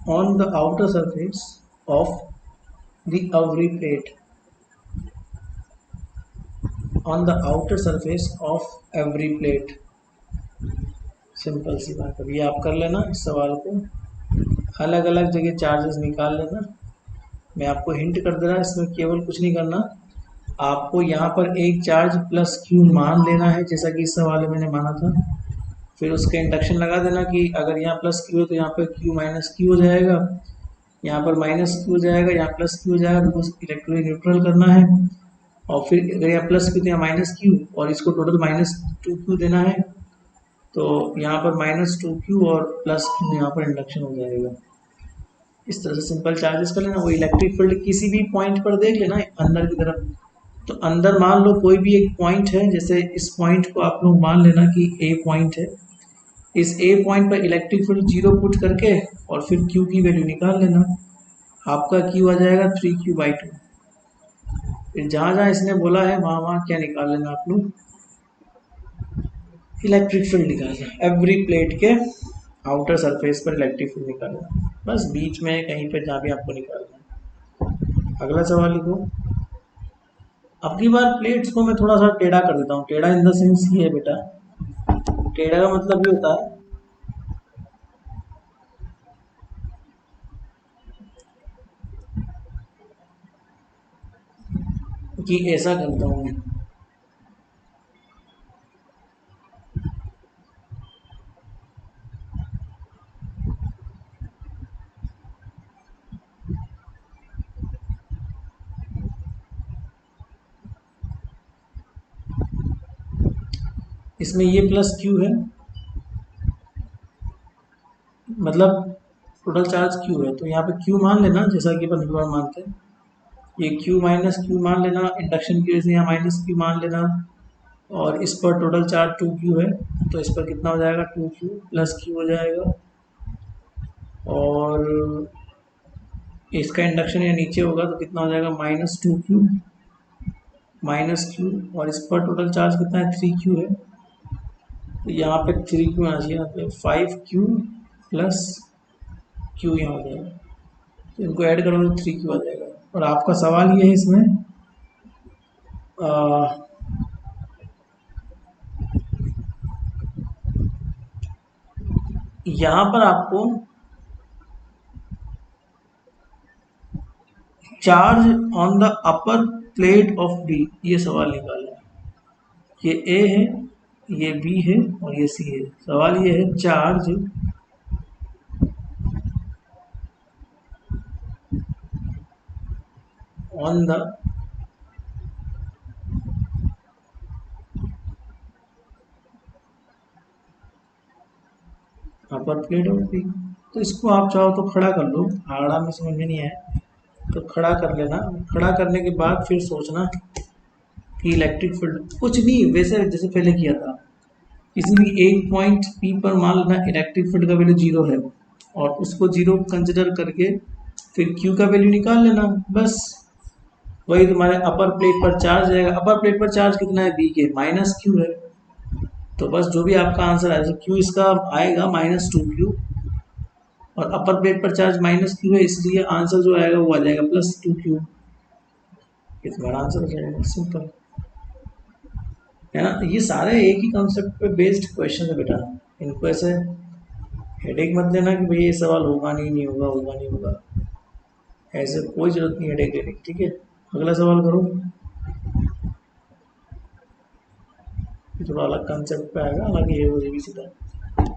on the outer surface of the every plate, on the outer surface of every plate। Simple सी बात है, ये आप कर लेना। इस सवाल को अलग अलग जगह चार्जेस निकाल लेना, मैं आपको हिंट कर दे रहा, इसमें केवल कुछ नहीं करना, आपको यहाँ पर एक चार्ज प्लस क्यू मान लेना है, जैसा कि इस सवाल में मैंने माना था। फिर उसका इंडक्शन लगा देना कि अगर यहाँ प्लस क्यू है तो यहाँ पर क्यू माइनस क्यू हो जाएगा, यहाँ पर माइनस क्यू हो जाएगा, यहाँ प्लस क्यू हो जाएगा, बिकॉज इलेक्ट्रॉन न्यूट्रल करना है। और फिर अगर यहाँ प्लस क्यू तो यहाँ माइनस क्यू, और इसको टोटल माइनस टू क्यू देना है, तो यहाँ पर माइनस टू क्यू और प्लस क्यू यहाँ पर इंडक्शन हो जाएगा। इस तरह से सिंपल चार्जेस कर लेना। वो इलेक्ट्रिक फील्ड किसी भी पॉइंट पर देख लेना अंदर की तरफ, तो अंदर मान लो कोई भी एक पॉइंट है, जैसे इस पॉइंट को आप लोग मान लेना कि ए पॉइंट है। इस ए पॉइंट पर इलेक्ट्रिक फील्ड जीरो पुट करके और फिर क्यू की वैल्यू निकाल लेना, आपका क्यू आ जाएगा 3q/2। फिर जहाँ जहाँ इसने बोला है वहाँ वहाँ क्या निकाल लेना आप लोग, इलेक्ट्रिक फील्ड निकालना। एवरी प्लेट के आउटर सरफेस पर इलेक्ट्रिक फील्ड निकालना, बस बीच में कहीं पे जहाँ भी आपको निकालना है। अगला सवाल लिखो। अब की बार प्लेट्स को मैं थोड़ा सा टेढ़ा कर देता हूँ। टेढ़ा इन द सेंस ये है बेटा, टेढ़ा का मतलब ये होता है कि ऐसा करता हूँ मैं, इसमें ये प्लस क्यू है, मतलब टोटल चार्ज क्यू है, तो यहाँ पे क्यू मान लेना जैसा कि अपन बार मानते हैं। ये क्यू माइनस क्यू मान लेना, इंडक्शन की वजह से यहाँ माइनस क्यू मान लेना, और इस पर टोटल चार्ज 2q है, तो इस पर कितना हो जाएगा 2q प्लस क्यू हो जाएगा, और इसका इंडक्शन या नीचे होगा तो कितना हो जाएगा -2q माइनस क्यू, और इस पर टोटल चार्ज कितना है 3q है, तो यहाँ पे 3q आना चाहिए, यहाँ पे 5q प्लस q यहाँ हो जाएगा, तो इनको ऐड करोगे तो 3q आ जाएगा। और आपका सवाल ये है इसमें यहाँ पर आपको charge on the upper plate of b, ये सवाल निकालना है। ये ए है, ये बी है और ये सी है। सवाल ये है charge on the upper plate of b, तो इसको आप चाहो तो खड़ा कर लो, आड़ा में समझ में नहीं आया तो खड़ा कर लेना। खड़ा करने के बाद फिर सोचना कि इलेक्ट्रिक फील्ड कुछ नहीं, वैसे जैसे पहले किया था, किसी भी एक पॉइंट पी पर मान लेना इलेक्ट्रिक फील्ड का वैल्यू जीरो है, और उसको जीरो कंसिडर करके फिर क्यू का वैल्यू निकाल लेना, बस वही तुम्हारे अपर प्लेट पर चार्ज रहेगा। अपर प्लेट पर चार्ज कितना है, बी के माइनस क्यू है, तो बस जो भी आपका आंसर आएगा, क्यू इसका आएगा -2q, और अपर प्लेट पर चार्ज माइनस क्यू है, इसलिए आंसर जो आएगा वो आ जाएगा +2q। ये तुम्हारा आंसर हो जाएगा, सिंपल है ना। ये सारे एक ही कॉन्सेप्ट पे बेस्ड क्वेश्चन है बेटा, इनको ऐसे हेडेक मत लेना कि भाई ये सवाल होगा नहीं, नहीं होगा, होगा नहीं होगा, ऐसे कोई जरूरत नहीं हेडेक लेने की, ठीक है। अगला सवाल करो, थोड़ा अलग कंसेप्ट पे आएगा, हालांकि ये वो भी सीधा।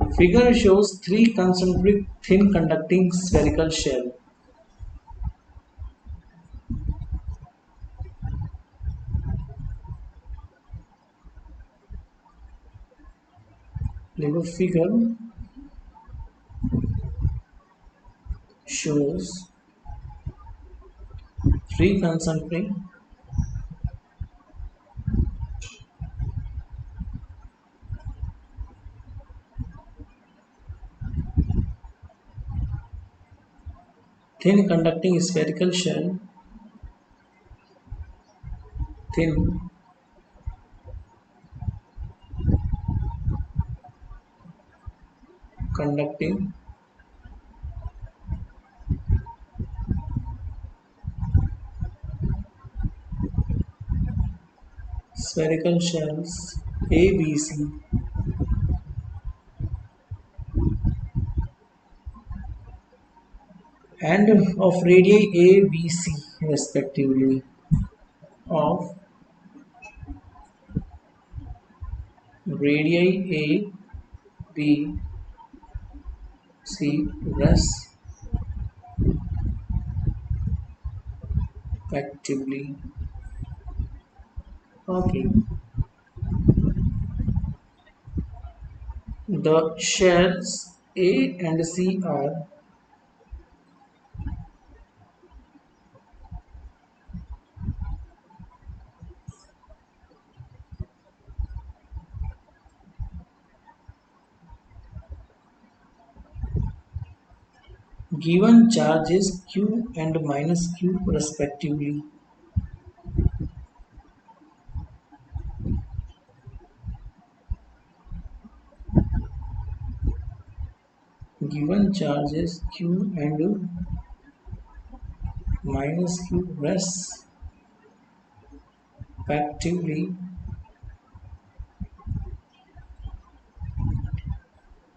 Figure shows 3 concentric thin conducting spherical shell। देखो figure shows 3 concentric thin conducting spherical shell, thin conducting spherical shells ABC and of radii A, B, C respectively, of radii A, B, C respectively. Okay. The shells A and C are given charges Q and minus Q respectively. Given charges Q and minus Q respectively,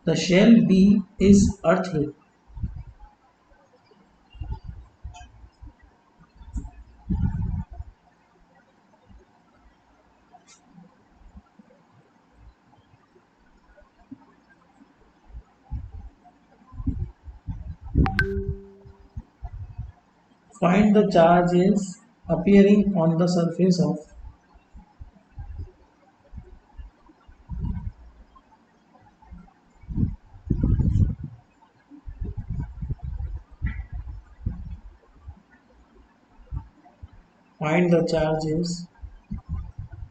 the shell B is earthed. Find the charges appearing on the surface of find the charges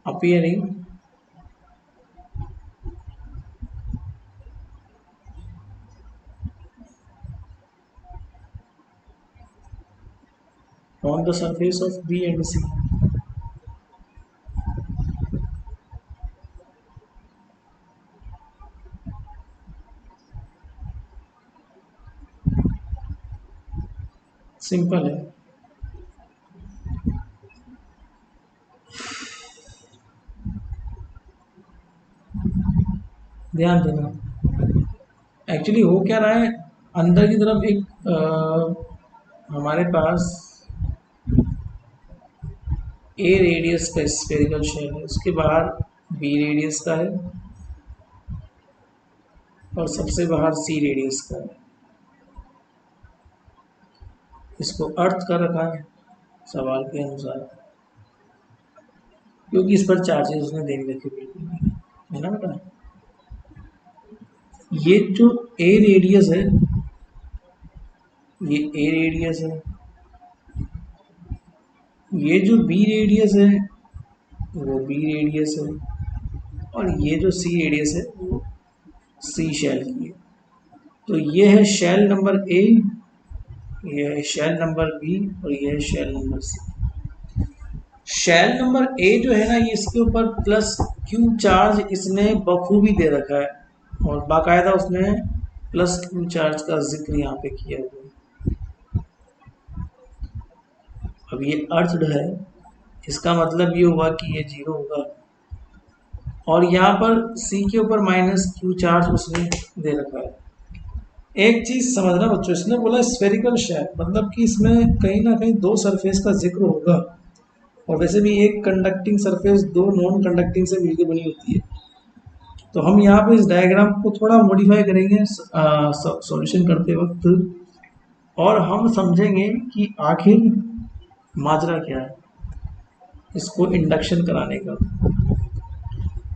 appearing on the surface of B and C. Simple है, ध्यान देना। Actually हो क्या रहा है, अंदर की तरफ एक हमारे पास ए रेडियस का स्फेरिकल शेल है, उसके बाहर बी रेडियस का है और सबसे बाहर सी रेडियस का है। इसको अर्थ कर रखा है सवाल के अनुसार, क्योंकि इस पर चार्जेस उसने दे रखे बिल्कुल नहीं, है ना बेटा। ये जो ए रेडियस है, ये ए रेडियस है, ये जो बी रेडियस है वो बी रेडियस है, और ये जो सी रेडियस है वो सी शेल की है। तो ये है शेल नंबर ए, ये है शेल नंबर बी और ये है shell number c. Shell number a जो है ना, ये इसके ऊपर प्लस क्यू चार्ज इसने बखूबी दे रखा है, और बाकायदा उसने प्लस क्यू चार्ज का जिक्र यहाँ पे किया हुआ है। अब ये अर्थड है, इसका मतलब ये हुआ कि ये जीरो होगा, और यहाँ पर सी के ऊपर माइनस क्यू चार्ज उसने दे रखा है। एक चीज समझना बच्चों, इसने बोला स्फेरिकल शेल, मतलब कि इसमें कहीं ना कहीं दो सरफेस का जिक्र होगा, और वैसे भी एक कंडक्टिंग सरफेस दो नॉन कंडक्टिंग से मिलकर बनी होती है। तो हम यहाँ पे इस डायग्राम को थोड़ा मॉडिफाई करेंगे सॉल्यूशन करते वक्त, और हम समझेंगे कि आखिर माजरा क्या है इसको इंडक्शन कराने का।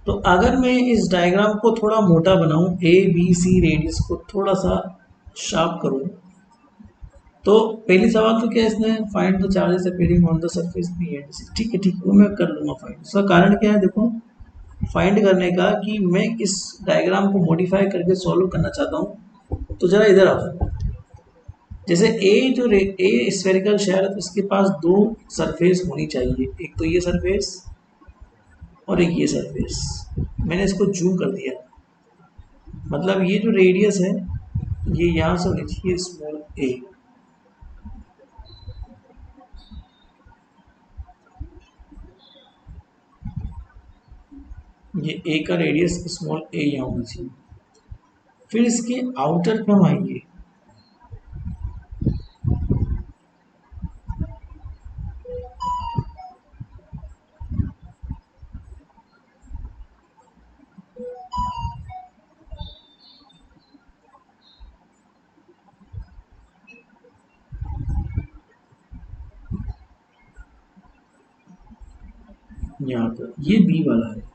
तो अगर मैं इस डायग्राम को थोड़ा मोटा बनाऊं, ए बी सी रेडियस को थोड़ा सा शार्प करूं, तो पहली सवाल तो क्या है, इसने find the charges appearing on the surface b and c. ठीक है, ठीक है, वो मैं कर लूंगा फाइंड। उसका कारण क्या है, देखो फाइंड करने का कि मैं इस डायग्राम को मॉडिफाई करके सॉल्व करना चाहता हूँ। तो जरा इधर आओ, जैसे ए जो ए स्फेरिकल शेल है, तो इसके पास दो सरफेस होनी चाहिए, एक तो ये सरफेस और एक ये सरफेस। मैंने इसको जूम कर दिया, मतलब ये जो रेडियस है ये यहाँ से होनी चाहिए स्मॉल ए, ये ए का रेडियस स्मॉल ए यहाँ होना चाहिए। फिर इसके आउटर पे हम आएंगे, यहाँ पर ये बी वाला है।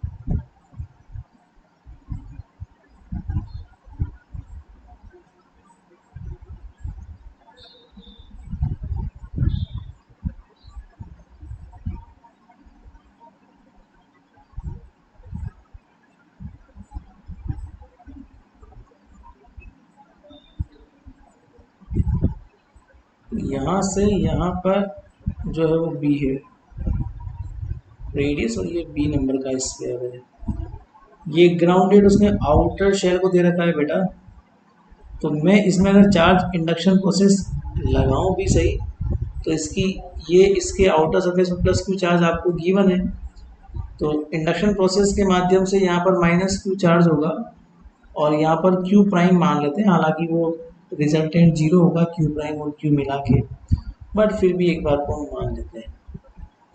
यहाँ से यहाँ पर जो है वो बी है रेडियस, और ये बी नंबर का स्क्वायर है। ये ग्राउंडेड उसने आउटर शेल को दे रखा है बेटा। तो मैं इसमें अगर चार्ज इंडक्शन प्रोसेस लगाऊं भी सही, तो इसकी ये इसके आउटर सरफेस में प्लस क्यू चार्ज आपको गिवन है। तो इंडक्शन प्रोसेस के माध्यम से यहाँ पर माइनस क्यू चार्ज होगा, और यहाँ पर क्यू प्राइम मान लेते हैं, हालांकि वो रिजल्टेंट जीरो होगा क्यू प्राइम और क्यू मिला के, बट फिर भी एक बार को हम मान लेते हैं।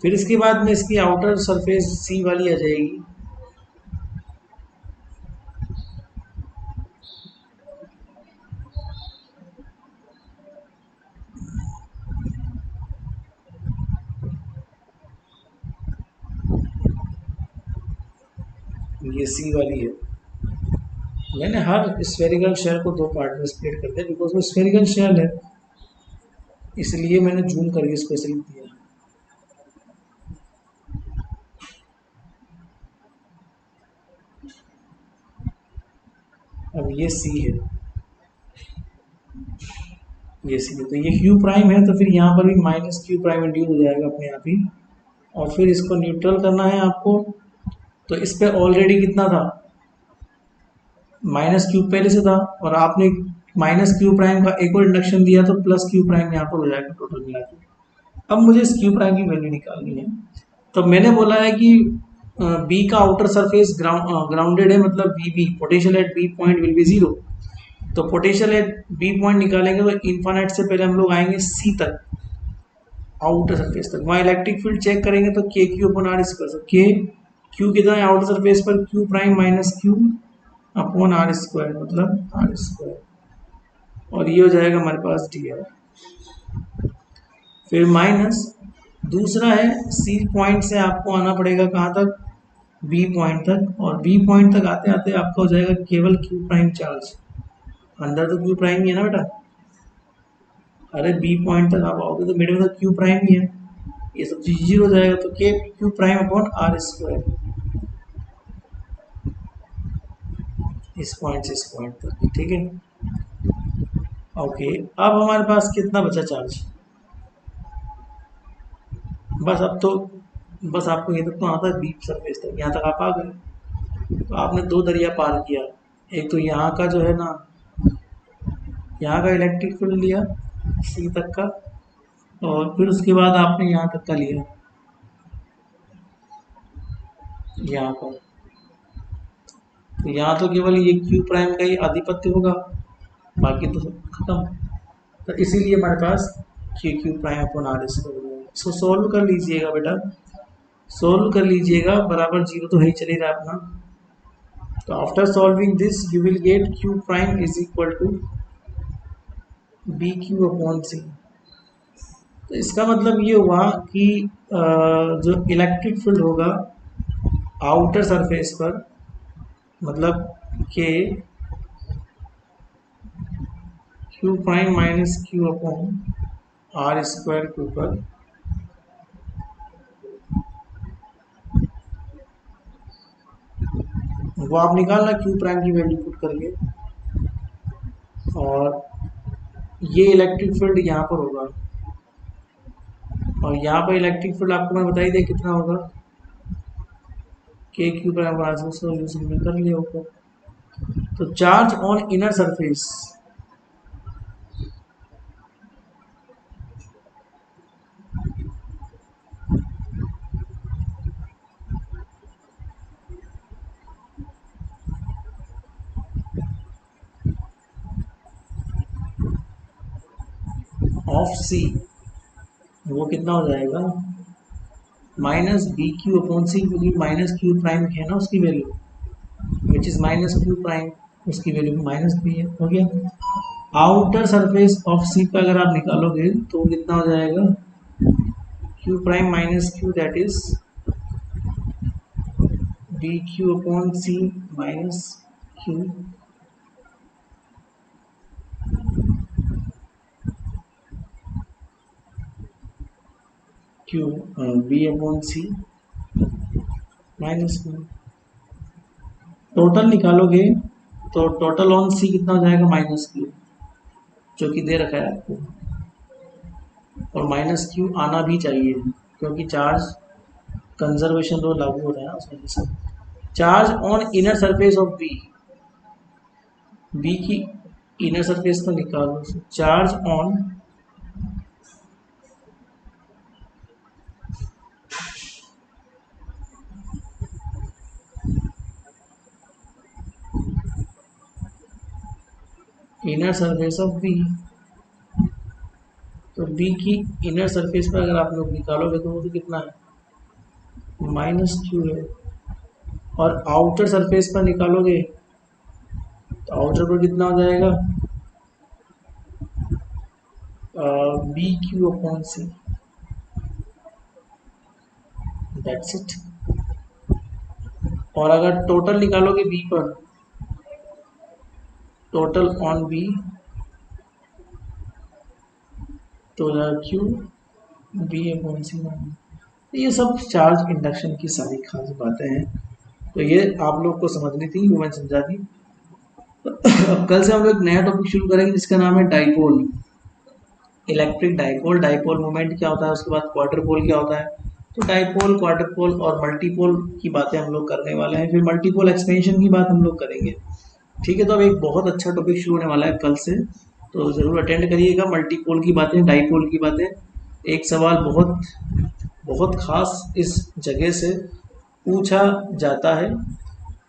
फिर इसके बाद में इसकी आउटर सरफेस सी वाली आ जाएगी। ये सी वाली है। मैंने हर स्फेरिकल शेल को दो पार्ट में स्प्लिट कर दिया, बिकॉज वो स्फेरिकल शेल है, इसलिए मैंने जूम करके इसको ऐसे लिख दिया। अब ये सी है, ये सी है, तो ये क्यू प्राइम है, तो फिर यहाँ पर भी माइनस क्यू प्राइम इंड्यूस हो जाएगा अपने आप ही, और फिर इसको न्यूट्रल करना है आपको। तो इस पे ऑलरेडी कितना था, माइनस क्यू पहले से था, और आपने माइनस क्यू प्राइम का एक और इंडक्शन दिया, तो प्लस क्यू प्राइम यहाँ पर हो जाएगा टोटल मिला के। अब मुझे इस क्यू प्राइम की वैल्यू निकालनी है। तो मैंने बोला है कि बी का आउटर सरफेस ग्राउंडेड है, मतलब b b potential at b point will be zero. तो पोटेंशियल एट बी पॉइंट निकालेंगे तो इन्फानाइट से पहले हम लोग आएंगे सी तक, आउटर सरफेस तक। वहाँ इलेक्ट्रिक फील्ड चेक करेंगे तो k q upon r square, तो के क्यू कितना है आउटर सरफेस पर, q prime minus q upon r square, मतलब आर स्क्वायर, और ये हो जाएगा हमारे पास डी आर। फिर माइनस दूसरा है सी पॉइंट से आपको आना पड़ेगा कहाँ तक, बी पॉइंट तक, और बी पॉइंट तक आते आते आपका हो जाएगा केवल क्यू प्राइम चार्ज। अंदर तो क्यू प्राइम ही है ना बेटा, अरे बी पॉइंट तक आप आओगे तो मिड में तो क्यू प्राइम ही है, ये सब चीज जीरो हो जाएगा, तो k q prime upon r square, इस पॉइंट से इस पॉइंट तक, ठीक है। ओके, अब हमारे पास कितना बचा चार्ज, बस अब तो बस आपको ये तक तो आता है, बीप सरफेस तक, यहाँ तक आप आ गए। तो आपने दो दरिया पार किया, एक तो यहाँ का जो है ना, यहाँ का इलेक्ट्रिक फील्ड लिया सी तक का, और फिर उसके बाद आपने यहाँ तक का लिया, यहाँ पर। तो यहाँ तो केवल ये क्यू प्राइम का ही आधिपत्य होगा, बाकी तो सब खत्म। तो इसीलिए हमारे पास q q prime upon r square. इसको सोल्व कर लीजिएगा बेटा, सोल्व कर लीजिएगा, बराबर जीरो तो है ही चल ही रहा अपना। तो after solving this you will get q prime is equal to b q upon c. तो इसका मतलब ये हुआ कि जो इलेक्ट्रिक फील्ड होगा आउटर सरफेस पर, मतलब k q prime minus q upon r square के ऊपर वो आप निकालना क्यू प्राइम की वैल्यू पुट करके, और ये इलेक्ट्रिक फील्ड यहाँ पर होगा, और यहाँ पर इलेक्ट्रिक फील्ड आपको मैं बता ही दिया कितना होगा, k q prime r square, solution में कर लिया ऊपर। तो charge on inner surface of c, वो कितना हो जाएगा, minus b q upon c, क्योंकि माइनस क्यू प्राइम है ना उसकी value, which is minus q prime, उसकी वैल्यू माइनस बी है, हो गया। आउटर सरफेस ऑफ सी का अगर आप निकालोगे तो कितना हो जाएगा, q prime minus q, that is b q upon c minus q q b upon c minus q. Total निकालोगे तो टोटल ऑन सी कितना हो जाएगा, माइनस क्यू, जो कि दे रखा है आपको, और माइनस क्यू आना भी चाहिए क्योंकि चार्ज कंजर्वेशन रूल लागू हो रहा है ना उसमें से। Charge on inner surface of b, b की इनर सरफेस को निकालो। Charge on inner surface of b, तो बी की इनर सरफेस पर अगर आप लोग निकालोगे तो वो तो कितना है, माइनस क्यू है। और आउटर सरफेस पर निकालोगे तो आउटर पर कितना हो जाएगा, b q upon c, that's it. और अगर टोटल निकालोगे बी पर, टोटल ऑन बी, तो क्यू बी अपॉन सी। ये सब चार्ज इंडक्शन की सारी खास बातें हैं, तो ये आप लोग को समझनी थी, वो मैं समझा दी। अब कल से हम लोग नया टॉपिक शुरू करेंगे जिसका नाम है dipole, electric dipole. Dipole moment क्या होता है, उसके बाद क्वार्टर पोल क्या होता है। तो डाइपोल, क्वार्टर पोल और मल्टीपोल की बातें हम लोग करने वाले हैं, फिर मल्टीपोल एक्सपेंशन की बात हम लोग करेंगे। ठीक है, तो अब एक बहुत अच्छा टॉपिक शुरू होने वाला है कल से, तो ज़रूर अटेंड करिएगा। मल्टीपोल की बातें, डाइपोल की बातें। एक सवाल बहुत बहुत खास इस जगह से पूछा जाता है,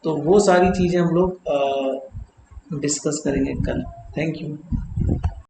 तो वो सारी चीज़ें हम लोग डिस्कस करेंगे कल। Thank you.